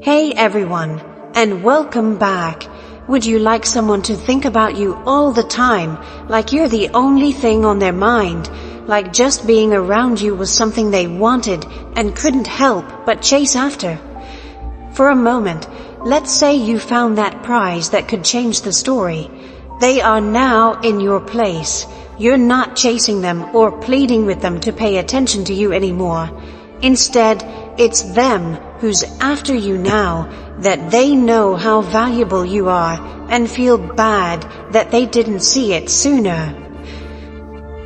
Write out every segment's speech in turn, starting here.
Hey everyone, and welcome back. Would you like someone to think about you all the time, like you're the only thing on their mind, like just being around you was something they wanted and couldn't help but chase after? For a moment, let's say you found that prize that could change the story. They are now in your place. You're not chasing them or pleading with them to pay attention to you anymore. Instead, it's them who's after you now, that they know how valuable you are and feel bad that they didn't see it sooner.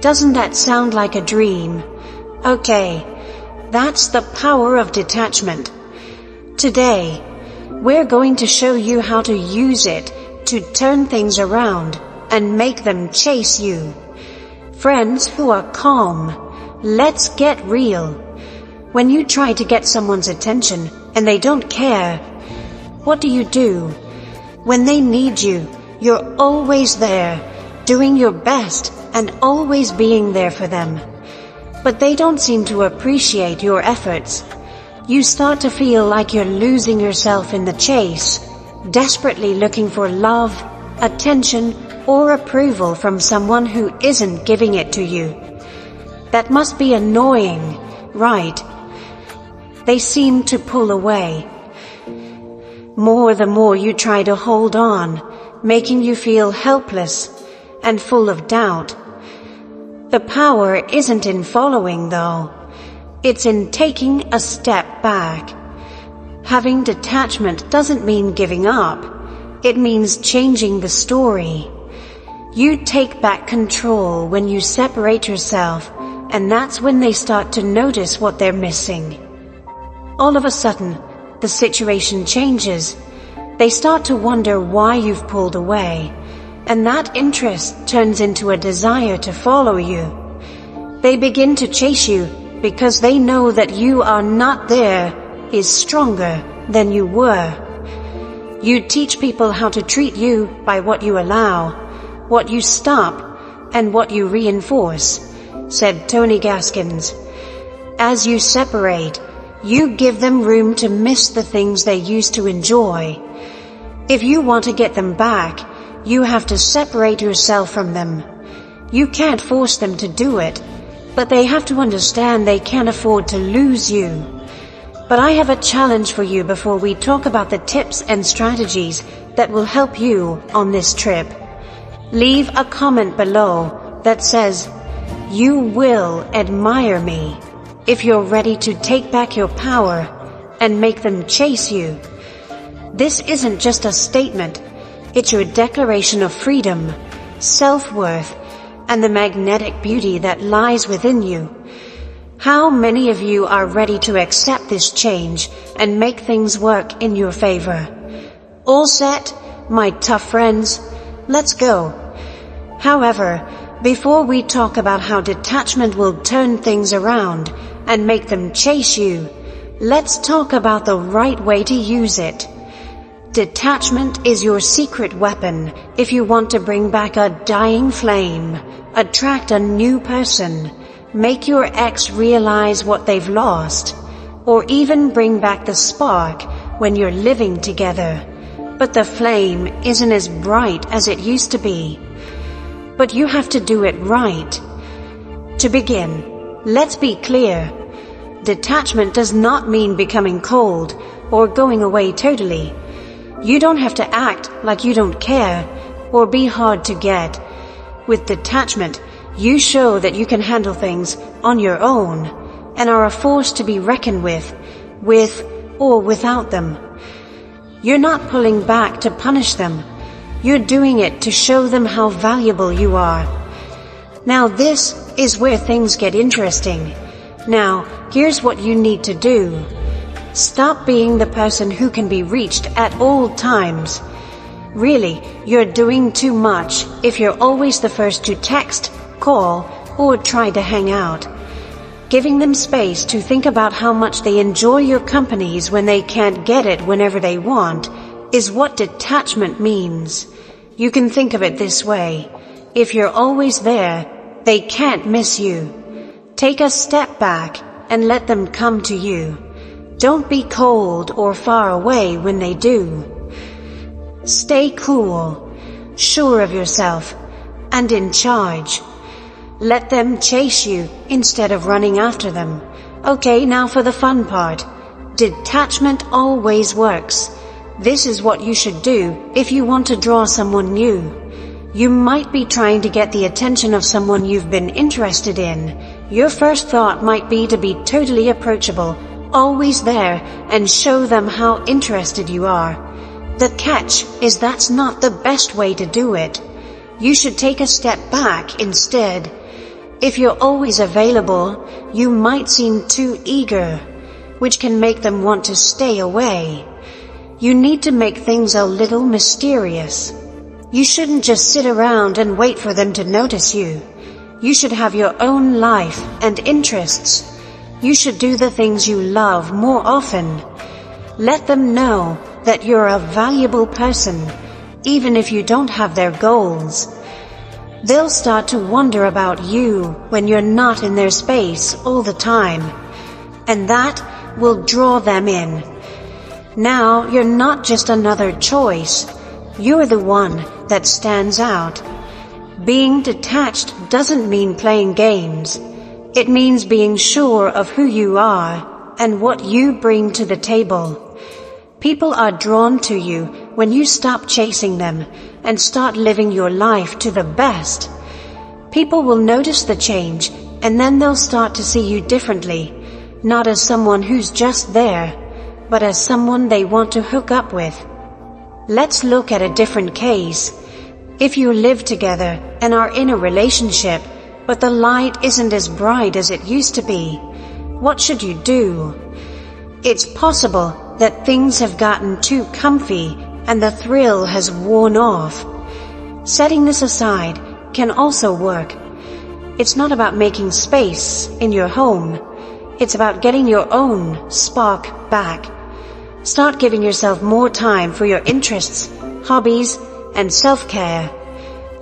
Doesn't that sound like a dream? Okay, that's the power of detachment. Today, we're going to show you how to use it to turn things around and make them chase you. Friends who are calm, let's get real. When you try to get someone's attention and they don't care, what do? When they need you, you're always there, doing your best and always being there for them. But they don't seem to appreciate your efforts. You start to feel like you're losing yourself in the chase, desperately looking for love, attention, or approval from someone who isn't giving it to you. That must be annoying, right? They seem to pull away. The more you try to hold on, making you feel helpless and full of doubt. The power isn't in following though. It's in taking a step back. Having detachment doesn't mean giving up. It means changing the story. You take back control when you separate yourself, and that's when they start to notice what they're missing. All of a sudden, the situation changes. They start to wonder why you've pulled away, and that interest turns into a desire to follow you. They begin to chase you because they know that you are not there is stronger than you were. You teach people how to treat you by what you allow, what you stop, and what you reinforce, said Tony Gaskins. As you separate, you give them room to miss the things they used to enjoy. If you want to get them back, you have to separate yourself from them. You can't force them to do it, but they have to understand they can't afford to lose you. But I have a challenge for you before we talk about the tips and strategies that will help you on this trip. Leave a comment below that says, "You will admire me," if you're ready to take back your power and make them chase you. This isn't just a statement, it's your declaration of freedom, self-worth, and the magnetic beauty that lies within you. How many of you are ready to accept this change and make things work in your favor? All set, my tough friends? Let's go. However, before we talk about how detachment will turn things around and make them chase you, let's talk about the right way to use it. Detachment is your secret weapon if you want to bring back a dying flame, attract a new person, make your ex realize what they've lost, or even bring back the spark when you're living together, but the flame isn't as bright as it used to be. But you have to do it right. To begin, let's be clear. Detachment does not mean becoming cold or going away totally. You don't have to act like you don't care or be hard to get. With detachment, you show that you can handle things on your own and are a force to be reckoned with or without them. You're not pulling back to punish them. You're doing it to show them how valuable you are. Now this is where things get interesting. Now, here's what you need to do. Stop being the person who can be reached at all times. Really, you're doing too much if you're always the first to text, call, or try to hang out. Giving them space to think about how much they enjoy your companies when they can't get it whenever they want is what detachment means. You can think of it this way. If you're always there, they can't miss you. Take a step back and let them come to you. Don't be cold or far away when they do. Stay cool, sure of yourself, and in charge. Let them chase you instead of running after them. Okay, now for the fun part. Detachment always works. This is what you should do if you want to draw someone new. You might be trying to get the attention of someone you've been interested in. Your first thought might be to be totally approachable, always there, and show them how interested you are. The catch is that's not the best way to do it. You should take a step back instead. If you're always available, you might seem too eager, which can make them want to stay away. You need to make things a little mysterious. You shouldn't just sit around and wait for them to notice you. You should have your own life and interests. You should do the things you love more often. Let them know that you're a valuable person, even if you don't have their goals. They'll start to wonder about you when you're not in their space all the time, and that will draw them in. Now you're not just another choice. You're the one that stands out. Being detached doesn't mean playing games. It means being sure of who you are and what you bring to the table. People are drawn to you when you stop chasing them and start living your life to the best. People will notice the change, and then they'll start to see you differently, not as someone who's just there, but as someone they want to hook up with. Let's look at a different case. If you live together and are in a relationship, but the light isn't as bright as it used to be, what should you do? It's possible that things have gotten too comfy and the thrill has worn off. Setting this aside can also work. It's not about making space in your home. It's about getting your own spark back. Start giving yourself more time for your interests, hobbies, and self-care.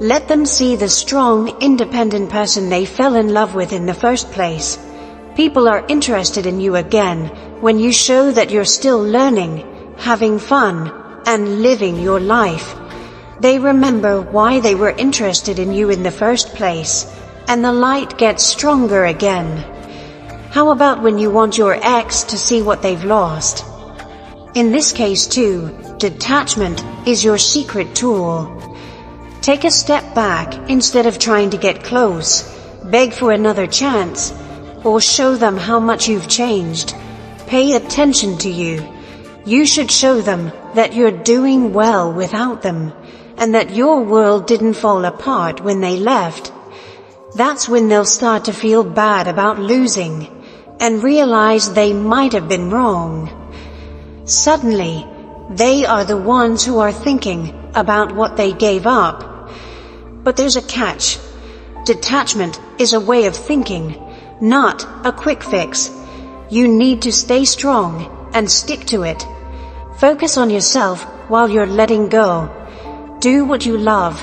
Let them see the strong, independent person they fell in love with in the first place. People are interested in you again when you show that you're still learning, having fun, and living your life. They remember why they were interested in you in the first place, and the light gets stronger again. How about when you want your ex to see what they've lost? In this case too, detachment is your secret tool. Take a step back instead of trying to get close, beg for another chance, or show them how much you've changed. Pay attention to you. You should show them that you're doing well without them, and that your world didn't fall apart when they left. That's when they'll start to feel bad about losing, and realize they might have been wrong. Suddenly, they are the ones who are thinking about what they gave up. But there's a catch. Detachment is a way of thinking, not a quick fix. You need to stay strong and stick to it. Focus on yourself while you're letting go. Do what you love,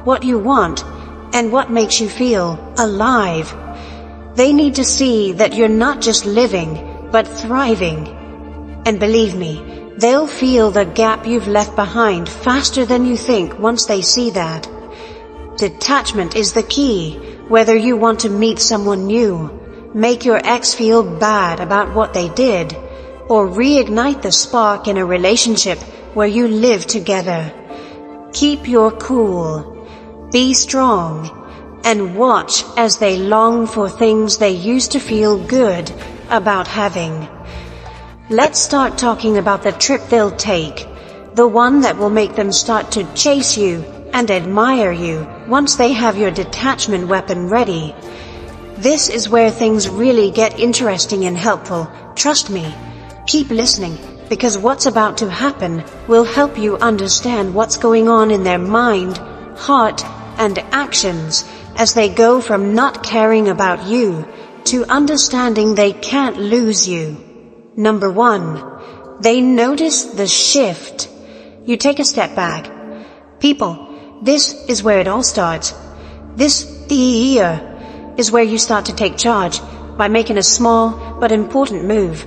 what you want, and what makes you feel alive. They need to see that you're not just living, but thriving. And believe me, they'll feel the gap you've left behind faster than you think once they see that. Detachment is the key, whether you want to meet someone new, make your ex feel bad about what they did, or reignite the spark in a relationship where you live together. Keep your cool, be strong, and watch as they long for things they used to feel good about having. Let's start talking about the trip they'll take, the one that will make them start to chase you and admire you once they have your detachment weapon ready. This is where things really get interesting and helpful. Trust me. Keep listening, because what's about to happen will help you understand what's going on in their mind, heart, and actions as they go from not caring about you to understanding they can't lose you. Number 1, they notice the shift. You take a step back. People, this is where it all starts. This year is where you start to take charge by making a small but important move.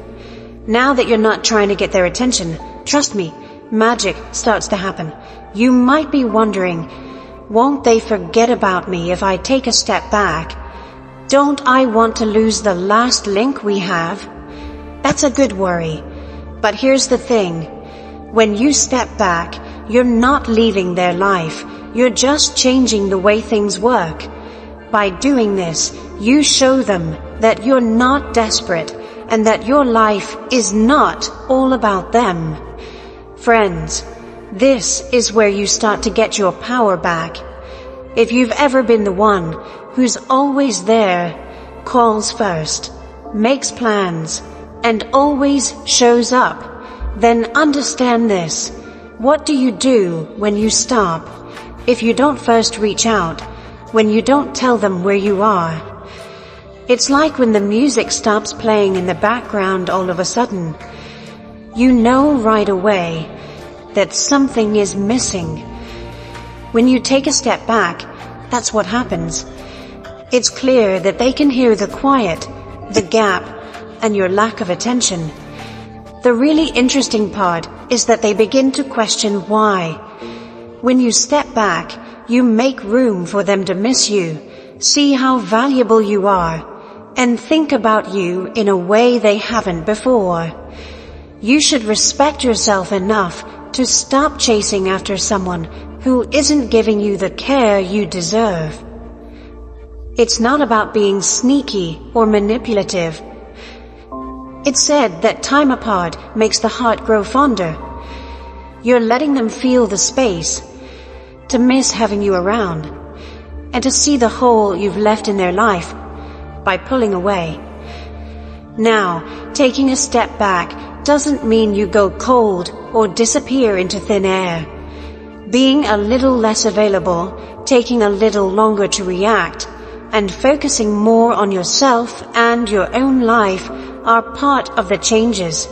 Now that you're not trying to get their attention, trust me, magic starts to happen. You might be wondering, won't they forget about me if I take a step back? Don't I want to lose the last link we have? That's a good worry. But here's the thing. When you step back, you're not leaving their life. You're just changing the way things work. By doing this, you show them that you're not desperate and that your life is not all about them. Friends, this is where you start to get your power back. If you've ever been the one who's always there, calls first, makes plans, and always shows up, then understand this. What do you do when you stop? If you don't first reach out, when you don't tell them where you are? It's like when the music stops playing in the background all of a sudden. You know right away that something is missing. When you take a step back, that's what happens. It's clear that they can hear the quiet, the gap, and your lack of attention. The really interesting part is that they begin to question why. When you step back, you make room for them to miss you, see how valuable you are, and think about you in a way they haven't before. You should respect yourself enough to stop chasing after someone who isn't giving you the care you deserve. It's not about being sneaky or manipulative. It's said that time apart makes the heart grow fonder. You're letting them feel the space, to miss having you around, and to see the hole you've left in their life by pulling away. Now, taking a step back doesn't mean you go cold or disappear into thin air. Being a little less available, taking a little longer to react, and focusing more on yourself and your own life are part of the changes.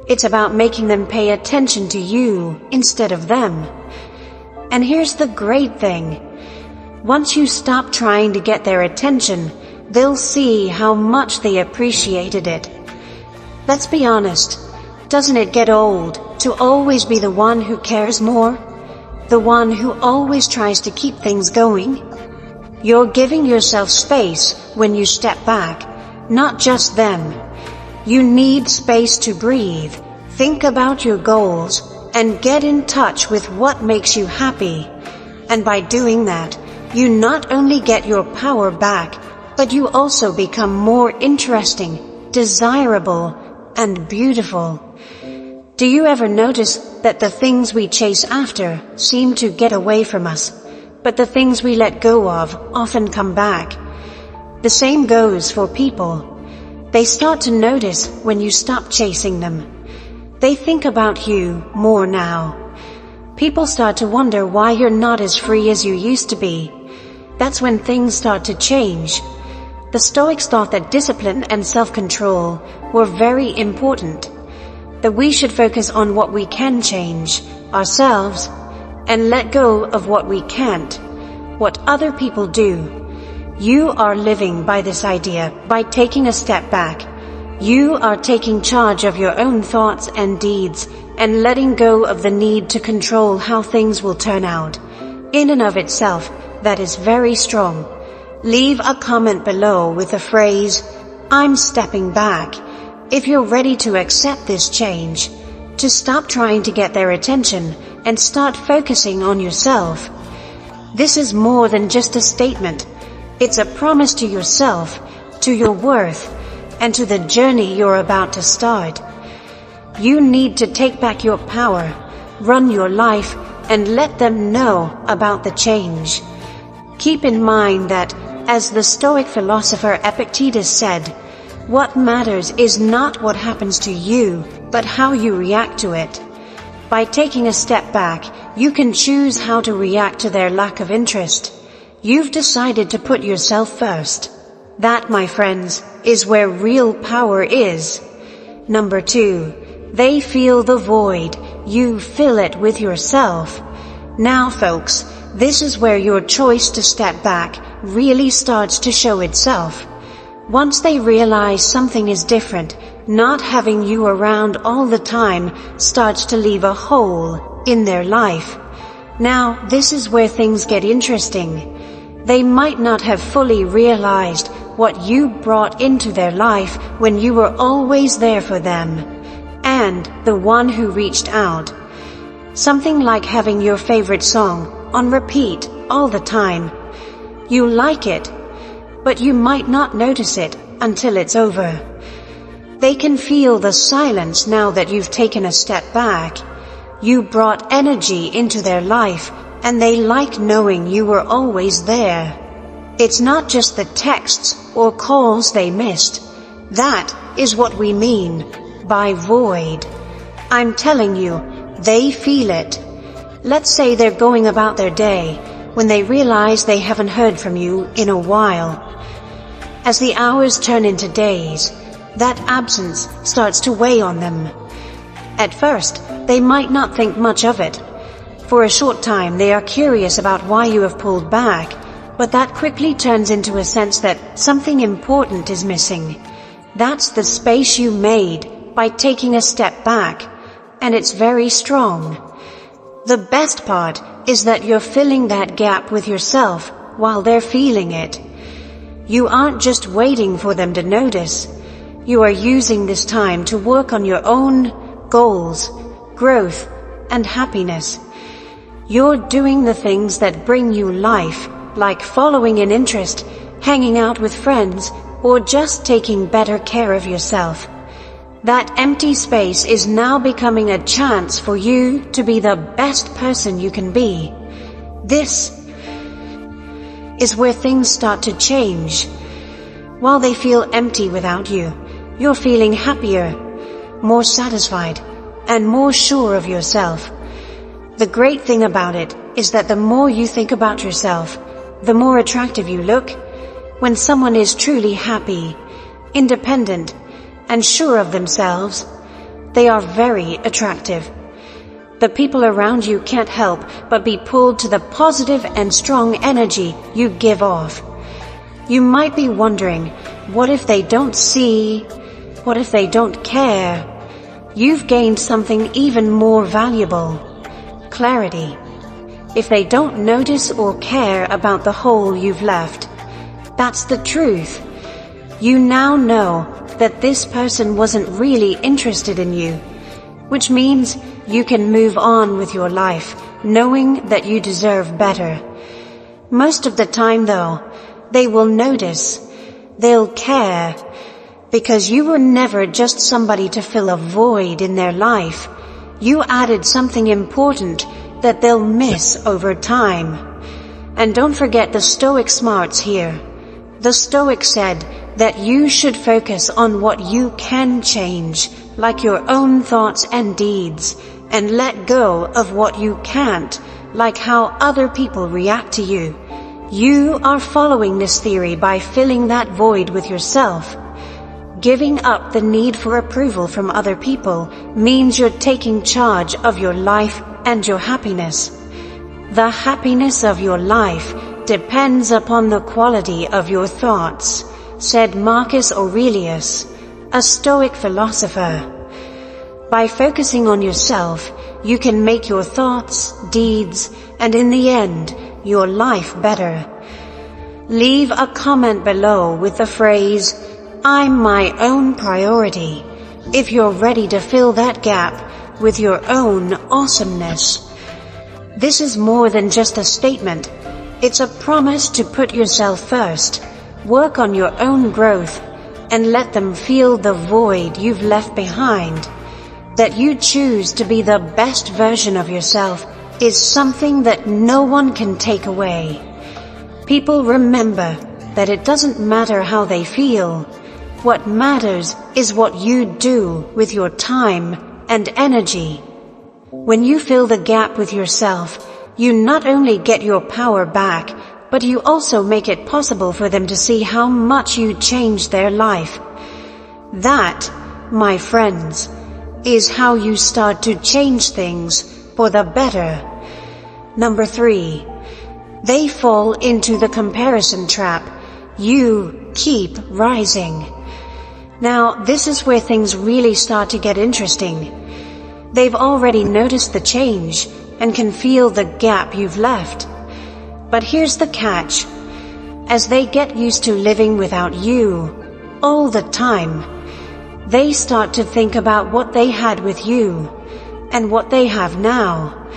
It's about making them pay attention to you instead of them. And here's the great thing. Once you stop trying to get their attention, they'll see how much they appreciated it. Let's be honest, doesn't it get old to always be the one who cares more? The one who always tries to keep things going? You're giving yourself space when you step back, not just them. You need space to breathe, think about your goals, and get in touch with what makes you happy. And by doing that, you not only get your power back, but you also become more interesting, desirable, and beautiful. Do you ever notice that the things we chase after seem to get away from us, but the things we let go of often come back? The same goes for people. They start to notice when you stop chasing them. They think about you more now. People start to wonder why you're not as free as you used to be. That's when things start to change. The Stoics thought that discipline and self-control were very important, that we should focus on what we can change, ourselves, and let go of what we can't, what other people do. You are living by this idea by taking a step back. You are taking charge of your own thoughts and deeds and letting go of the need to control how things will turn out. In and of itself, that is very strong. Leave a comment below with the phrase, "I'm stepping back," if you're ready to accept this change, to stop trying to get their attention and start focusing on yourself. This is more than just a statement. It's a promise to yourself, to your worth, and to the journey you're about to start. You need to take back your power, run your life, and let them know about the change. Keep in mind that, as the Stoic philosopher Epictetus said, what matters is not what happens to you, but how you react to it. By taking a step back, you can choose how to react to their lack of interest. You've decided to put yourself first. That, my friends, is where real power is. Number 2, they feel the void. You fill it with yourself. Now, folks, this is where your choice to step back really starts to show itself. Once they realize something is different, not having you around all the time starts to leave a hole in their life. Now, this is where things get interesting. They might not have fully realized what you brought into their life when you were always there for them, and the one who reached out. Something like having your favorite song on repeat all the time. You like it, but you might not notice it until it's over. They can feel the silence now that you've taken a step back. You brought energy into their life, and they like knowing you were always there. It's not just the texts or calls they missed. That is what we mean by void. I'm telling you, they feel it. Let's say they're going about their day when they realize they haven't heard from you in a while. As the hours turn into days, that absence starts to weigh on them. At first, they might not think much of it. For a short time, they are curious about why you have pulled back, but that quickly turns into a sense that something important is missing. That's the space you made by taking a step back, and it's very strong. The best part is that you're filling that gap with yourself while they're feeling it. You aren't just waiting for them to notice. You are using this time to work on your own goals, growth, and happiness. You're doing the things that bring you life, like following an interest, hanging out with friends, or just taking better care of yourself. That empty space is now becoming a chance for you to be the best person you can be. This is where things start to change. While they feel empty without you, you're feeling happier, more satisfied, and more sure of yourself. The great thing about it is that the more you think about yourself, the more attractive you look. When someone is truly happy, independent, and sure of themselves, they are very attractive. The people around you can't help but be pulled to the positive and strong energy you give off. You might be wondering, what if they don't see? What if they don't care? You've gained something even more valuable: clarity. If they don't notice or care about the hole you've left, that's the truth. You now know that this person wasn't really interested in you, which means you can move on with your life, knowing that you deserve better. Most of the time, though, they will notice, they'll care, because you were never just somebody to fill a void in their life. You added something important that they'll miss over time. And don't forget the Stoic smarts here. The Stoic said that you should focus on what you can change, like your own thoughts and deeds, and let go of what you can't, like how other people react to you. You are following this theory by filling that void with yourself. Giving up the need for approval from other people means you're taking charge of your life and your happiness. The happiness of your life depends upon the quality of your thoughts, said Marcus Aurelius, a Stoic philosopher. By focusing on yourself, you can make your thoughts, deeds, and in the end, your life better. Leave a comment below with the phrase, "I'm my own priority," if you're ready to fill that gap with your own awesomeness. This is more than just a statement. It's a promise to put yourself first, work on your own growth, and let them feel the void you've left behind. That you choose to be the best version of yourself is something that no one can take away. People remember that it doesn't matter how they feel. What matters is what you do with your time and energy. When you fill the gap with yourself, you not only get your power back, but you also make it possible for them to see how much you changed their life. That, my friends, is how you start to change things for the better. Number 3, they fall into the comparison trap. You keep rising. Now, this is where things really start to get interesting. They've already noticed the change and can feel the gap you've left. But here's the catch. As they get used to living without you all the time, they start to think about what they had with you and what they have now.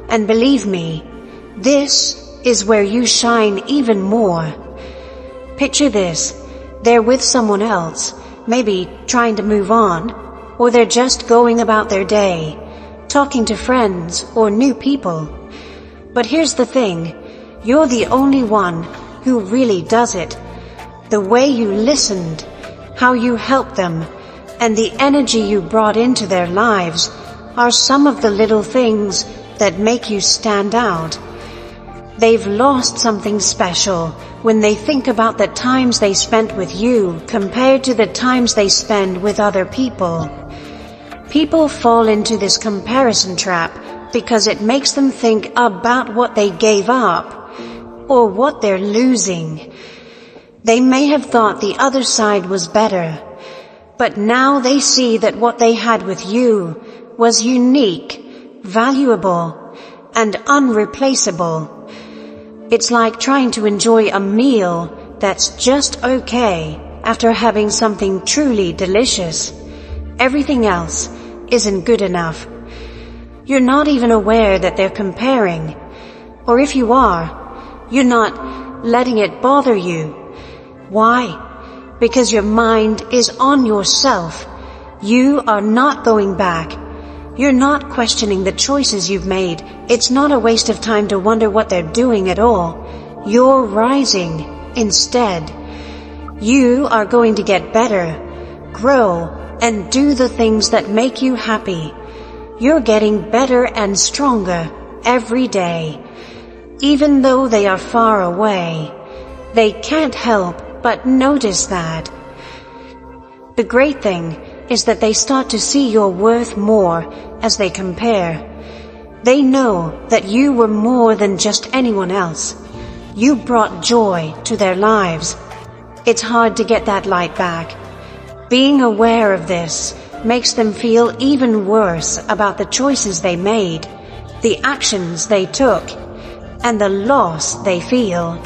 And believe me, this is where you shine even more. Picture this. They're with someone else, maybe trying to move on, or they're just going about their day, talking to friends or new people. But here's the thing. You're the only one who really does it. The way you listened, how you helped them, and the energy you brought into their lives are some of the little things that make you stand out. They've lost something special when they think about the times they spent with you compared to the times they spend with other people. People fall into this comparison trap because it makes them think about what they gave up or what they're losing. They may have thought the other side was better, but now they see that what they had with you was unique, valuable, and unreplaceable. It's like trying to enjoy a meal that's just okay after having something truly delicious. Everything else isn't good enough. You're not even aware that they're comparing. Or if you are, you're not letting it bother you. Why? Because your mind is on yourself. You are not going back. You're not questioning the choices you've made. It's not a waste of time to wonder what they're doing at all. You're rising instead. You are going to get better, grow, and do the things that make you happy. You're getting better and stronger every day. Even though they are far away, they can't help but notice that. The great thing is that they start to see your worth more as they compare. They know that you were more than just anyone else. You brought joy to their lives. It's hard to get that light back. Being aware of this makes them feel even worse about the choices they made, the actions they took, and the loss they feel.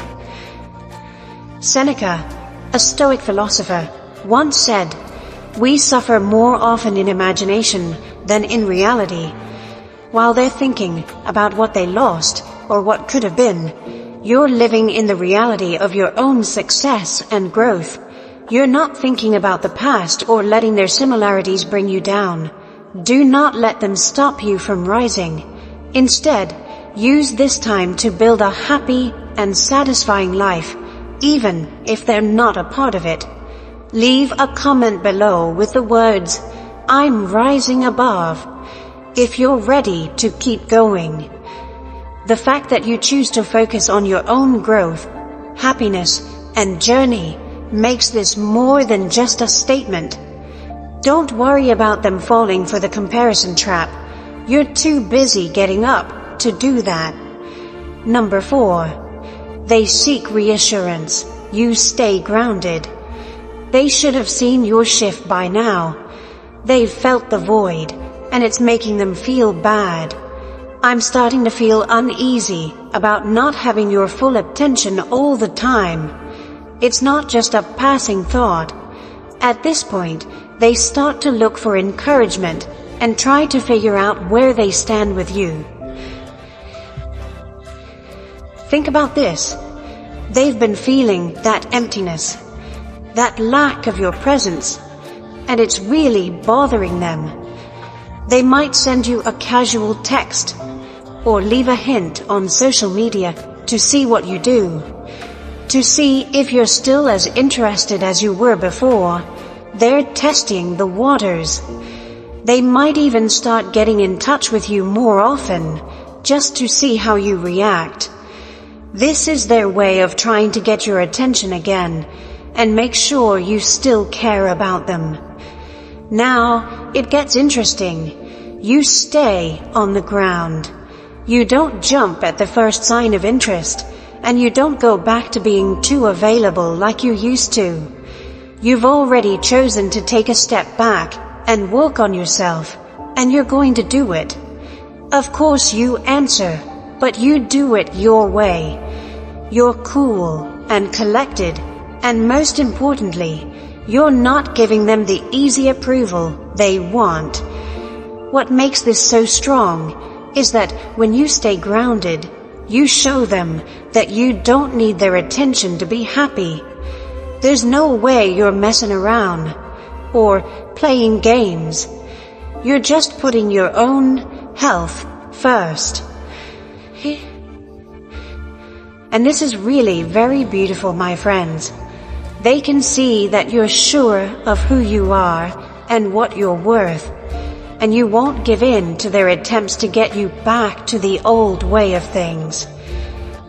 Seneca, a Stoic philosopher, once said, "We suffer more often in imagination than in reality." While they're thinking about what they lost or what could have been, you're living in the reality of your own success and growth. You're not thinking about the past or letting their similarities bring you down. Do not let them stop you from rising. Instead, use this time to build a happy and satisfying life, even if they're not a part of it. Leave a comment below with the words, "I'm rising above," if you're ready to keep going. The fact that you choose to focus on your own growth, happiness, and journey makes this more than just a statement. Don't worry about them falling for the comparison trap. You're too busy getting up to do that. Number 4. They seek reassurance. You stay grounded. They should have seen your shift by now. They've felt the void, and it's making them feel bad. I'm starting to feel uneasy about not having your full attention all the time. It's not just a passing thought. At this point, they start to look for encouragement and try to figure out where they stand with you. Think about this. They've been feeling that emptiness, that lack of your presence, and it's really bothering them. They might send you a casual text or leave a hint on social media to see what you do, to see if you're still as interested as you were before. They're testing the waters. They might even start getting in touch with you more often, just to see how you react. This is their way of trying to get your attention again and make sure you still care about them. Now, it gets interesting. You stay on the ground. You don't jump at the first sign of interest, and you don't go back to being too available like you used to. You've already chosen to take a step back and work on yourself, and you're going to do it. Of course you answer, but you do it your way. You're cool and collected, and most importantly, you're not giving them the easy approval they want. What makes this so strong is that when you stay grounded, you show them that you don't need their attention to be happy. There's no way you're messing around or playing games. You're just putting your own health first. And this is really very beautiful, my friends. They can see that you're sure of who you are and what you're worth, and you won't give in to their attempts to get you back to the old way of things.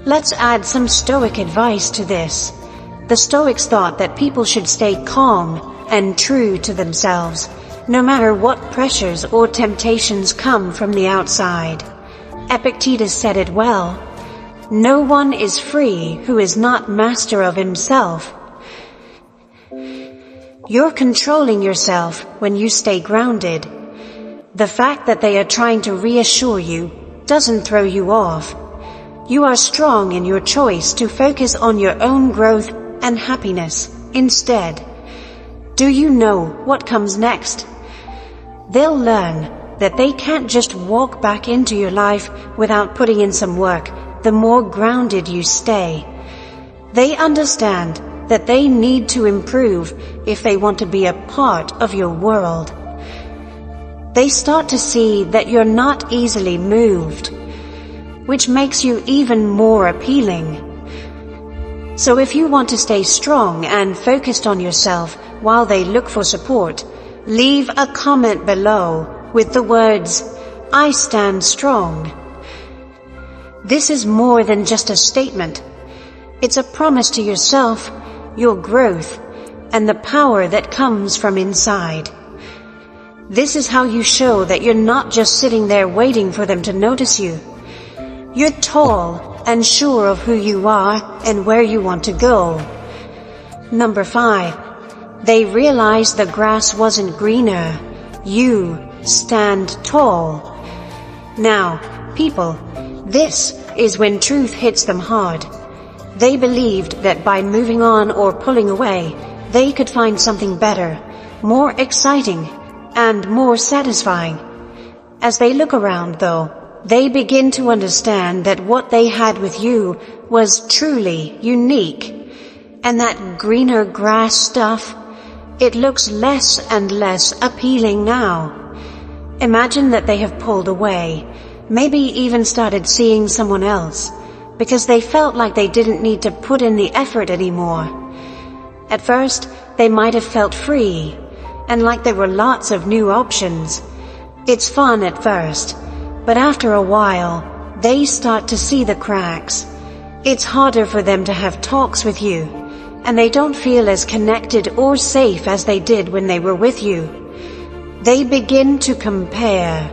Let's add some Stoic advice to this. The Stoics thought that people should stay calm and true to themselves, no matter what pressures or temptations come from the outside. Epictetus said it well, "No one is free who is not master of himself." You're controlling yourself when you stay grounded. The fact that they are trying to reassure you doesn't throw you off. You are strong in your choice to focus on your own growth and happiness instead. Do you know what comes next? They'll learn that they can't just walk back into your life without putting in some work the more grounded you stay. They understand that they need to improve if they want to be a part of your world. They start to see that you're not easily moved, which makes you even more appealing. So if you want to stay strong and focused on yourself while they look for support, leave a comment below with the words, "I stand strong." This is more than just a statement. It's a promise to yourself, your growth, and the power that comes from inside. This is how you show that you're not just sitting there waiting for them to notice you. You're tall and sure of who you are and where you want to go. Number 5. They realized the grass wasn't greener. You stand tall. Now, people, this is when truth hits them hard. They believed that by moving on or pulling away, they could find something better, more exciting, and more satisfying. As they look around, though, they begin to understand that what they had with you was truly unique. And that greener grass stuff, it looks less and less appealing now. Imagine that they have pulled away, maybe even started seeing someone else, because they felt like they didn't need to put in the effort anymore. At first, they might have felt free, and like there were lots of new options. It's fun at first, but after a while, they start to see the cracks. It's harder for them to have talks with you, and they don't feel as connected or safe as they did when they were with you. They begin to compare,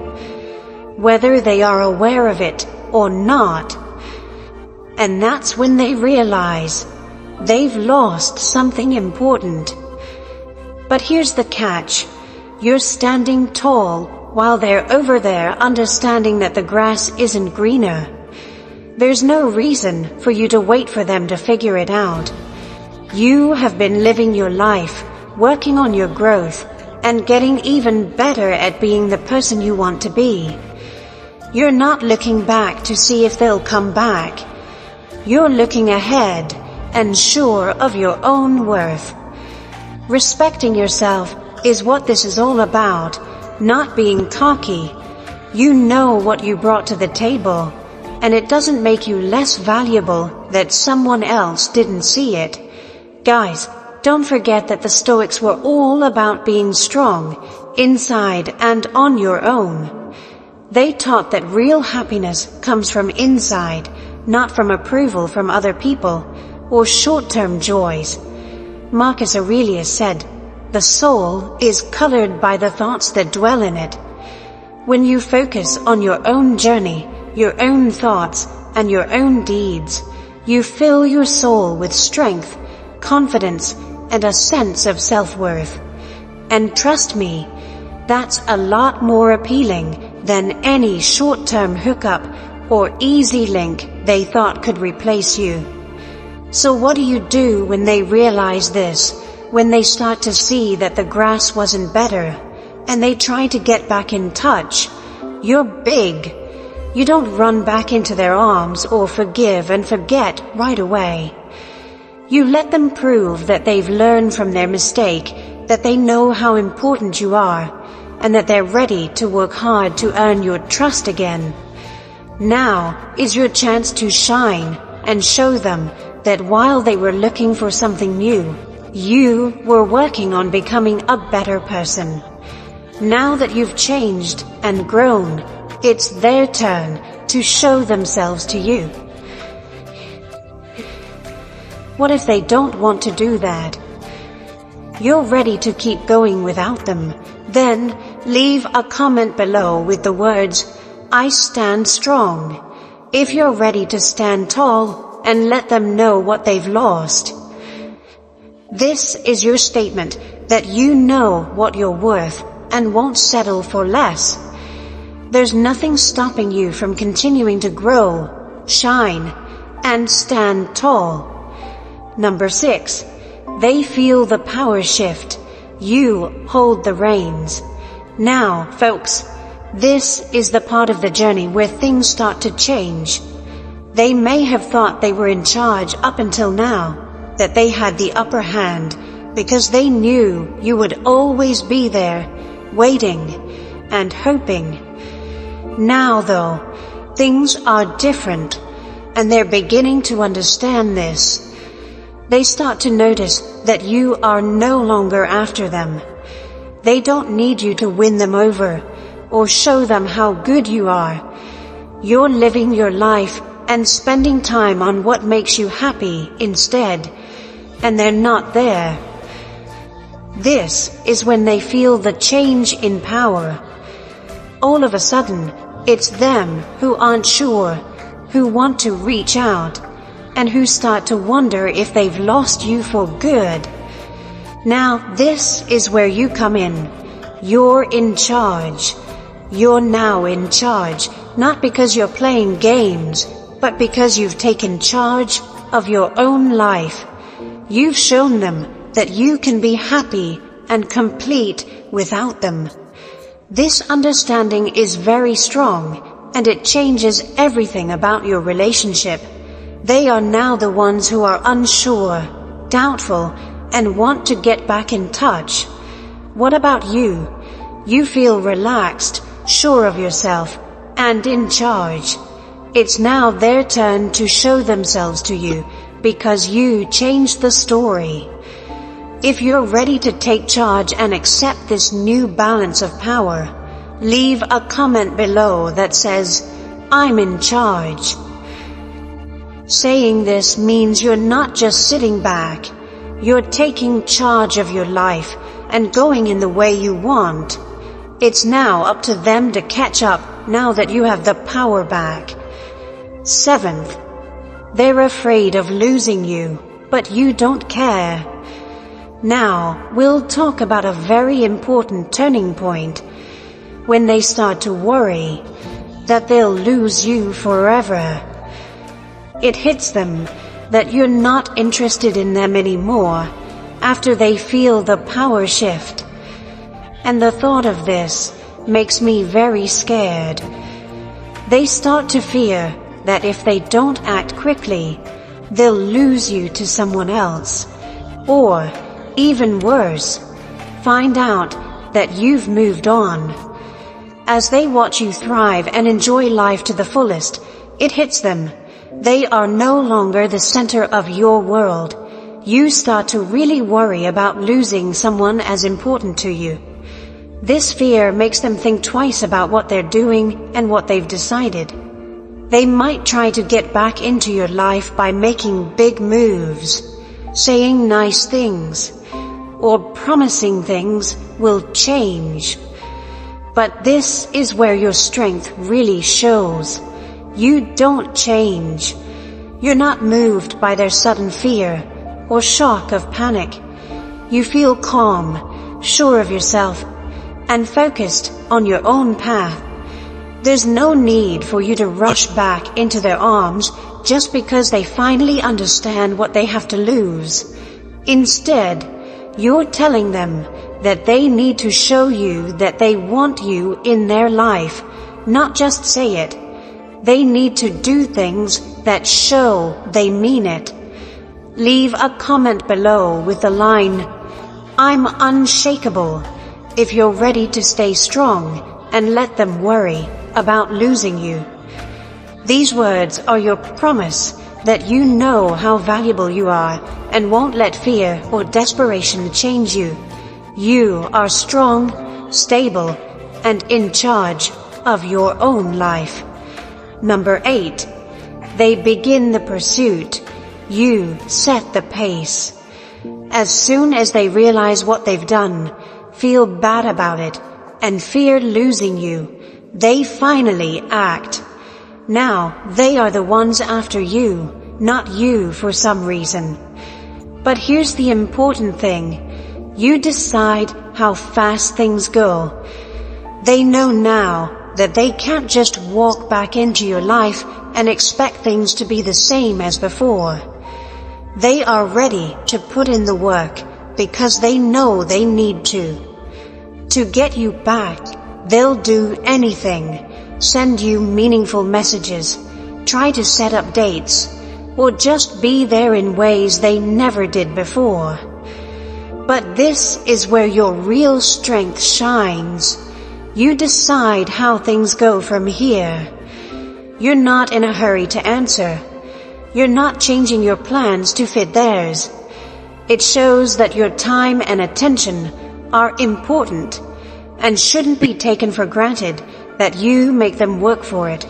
whether they are aware of it or not. And that's when they realize they've lost something important. But here's the catch. You're standing tall while they're over there understanding that the grass isn't greener. There's no reason for you to wait for them to figure it out. You have been living your life, working on your growth, and getting even better at being the person you want to be. You're not looking back to see if they'll come back. You're looking ahead and sure of your own worth. Respecting yourself is what this is all about, not being cocky. You know what you brought to the table, and it doesn't make you less valuable that someone else didn't see it. Guys, don't forget that the Stoics were all about being strong, inside and on your own. They taught that real happiness comes from inside, not from approval from other people or short-term joys. Marcus Aurelius said, "The soul is colored by the thoughts that dwell in it." When you focus on your own journey, your own thoughts, and your own deeds, you fill your soul with strength, confidence, and a sense of self-worth. And trust me, that's a lot more appealing than any short-term hookup or easy link they thought could replace you. So what do you do when they realize this, when they start to see that the grass wasn't better, and they try to get back in touch? You're big. You don't run back into their arms or forgive and forget right away. You let them prove that they've learned from their mistake, that they know how important you are, and that they're ready to work hard to earn your trust again. Now is your chance to shine and show them that while they were looking for something new, you were working on becoming a better person. Now that you've changed and grown, it's their turn to show themselves to you. What if they don't want to do that? You're ready to keep going without them. Then leave a comment below with the words, "I stand strong," if you're ready to stand tall and let them know what they've lost. This is your statement that you know what you're worth and won't settle for less. There's nothing stopping you from continuing to grow, shine, and stand tall. Number 6, they feel the power shift. You hold the reins. Now, folks, this is the part of the journey where things start to change. They may have thought they were in charge up until now, that they had the upper hand, because they knew you would always be there, waiting and hoping. Now, though, things are different, and they're beginning to understand this. They start to notice that you are no longer after them. They don't need you to win them over or show them how good you are. You're living your life and spending time on what makes you happy instead, and they're not there. This is when they feel the change in power. All of a sudden, it's them who aren't sure, who want to reach out, and who start to wonder if they've lost you for good. Now, this is where you come in. You're in charge. You're now in charge, not because you're playing games, but because you've taken charge of your own life. You've shown them that you can be happy and complete without them. This understanding is very strong, and it changes everything about your relationship. They are now the ones who are unsure, doubtful, and want to get back in touch. What about you? You feel relaxed, sure of yourself, and in charge. It's now their turn to show themselves to you, because you changed the story. If you're ready to take charge and accept this new balance of power, leave a comment below that says, "I'm in charge." Saying this means you're not just sitting back. You're taking charge of your life and going in the way you want. It's now up to them to catch up now that you have the power back. 7th, they're afraid of losing you, but you don't care. Now, we'll talk about a very important turning point, when they start to worry that they'll lose you forever. It hits them that you're not interested in them anymore after they feel the power shift. And the thought of this makes me very scared. They start to fear that if they don't act quickly, they'll lose you to someone else. Or, even worse, find out that you've moved on. As they watch you thrive and enjoy life to the fullest, it hits them. They are no longer the center of your world. You start to really worry about losing someone as important to you. This fear makes them think twice about what they're doing and what they've decided. They might try to get back into your life by making big moves, saying nice things, or promising things will change. But this is where your strength really shows. You don't change. You're not moved by their sudden fear or shock of panic. You feel calm, sure of yourself, and focused on your own path. There's no need for you to rush back into their arms just because they finally understand what they have to lose. Instead, you're telling them that they need to show you that they want you in their life, not just say it. They need to do things that show they mean it. Leave a comment below with the line, "I'm unshakable," if you're ready to stay strong and let them worry about losing you. These words are your promise that you know how valuable you are and won't let fear or desperation change you. You are strong, stable, and in charge of your own life. Number 8. They begin the pursuit. You set the pace. As soon as they realize what they've done, feel bad about it, and fear losing you, they finally act. Now they are the ones after you, not you for some reason. But here's the important thing. You decide how fast things go. They know now that they can't just walk back into your life and expect things to be the same as before. They are ready to put in the work because they know they need to. To get you back, they'll do anything. Send you meaningful messages, try to set up dates, or just be there in ways they never did before. But this is where your real strength shines. You decide how things go from here. You're not in a hurry to answer. You're not changing your plans to fit theirs. It shows that your time and attention are important and shouldn't be taken for granted that you make them work for it.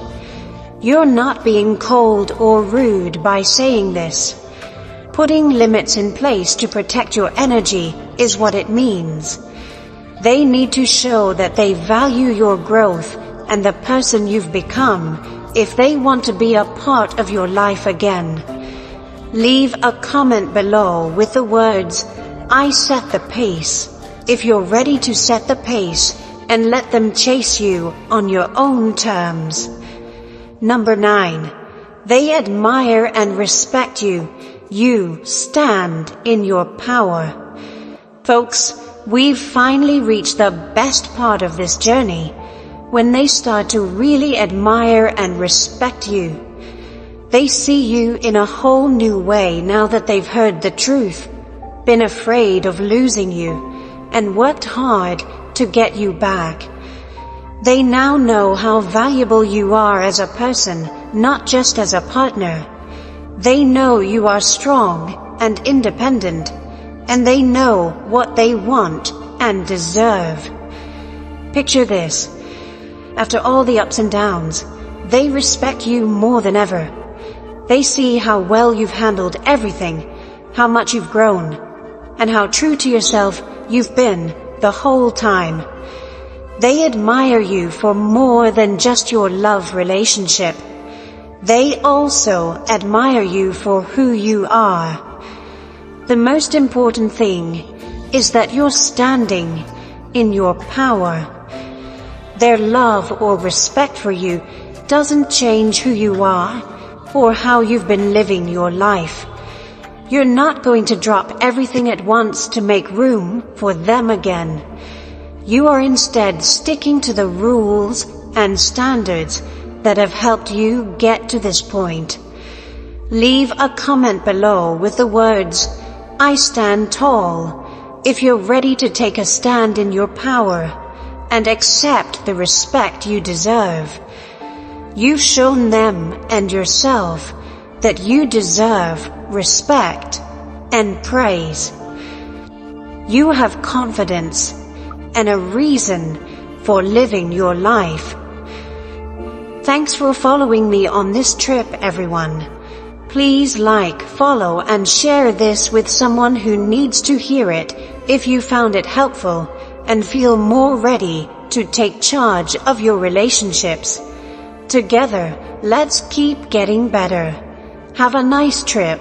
You're not being cold or rude by saying this. Putting limits in place to protect your energy is what it means. They need to show that they value your growth and the person you've become if they want to be a part of your life again. Leave a comment below with the words, "I set the pace," if you're ready to set the pace and let them chase you on your own terms. Number 9. They admire and respect you. You stand in your power. Folks, we've finally reached the best part of this journey, when they start to really admire and respect you. They see you in a whole new way now that they've heard the truth, been afraid of losing you, and worked hard to get you back. They now know how valuable you are as a person, not just as a partner. They know you are strong and independent, and they know what they want and deserve. Picture this. After all the ups and downs, they respect you more than ever. They see how well you've handled everything, how much you've grown, and how true to yourself you've been the whole time. They admire you for more than just your love relationship. They also admire you for who you are. The most important thing is that you're standing in your power. Their love or respect for you doesn't change who you are or how you've been living your life. You're not going to drop everything at once to make room for them again. You are instead sticking to the rules and standards that have helped you get to this point. Leave a comment below with the words, "I stand tall," if you're ready to take a stand in your power and accept the respect you deserve. You've shown them and yourself that you deserve respect and praise. You have confidence and a reason for living your life. Thanks for following me on this trip, everyone. Please like, follow, and share this with someone who needs to hear it if you found it helpful and feel more ready to take charge of your relationships. Together, let's keep getting better. Have a nice trip.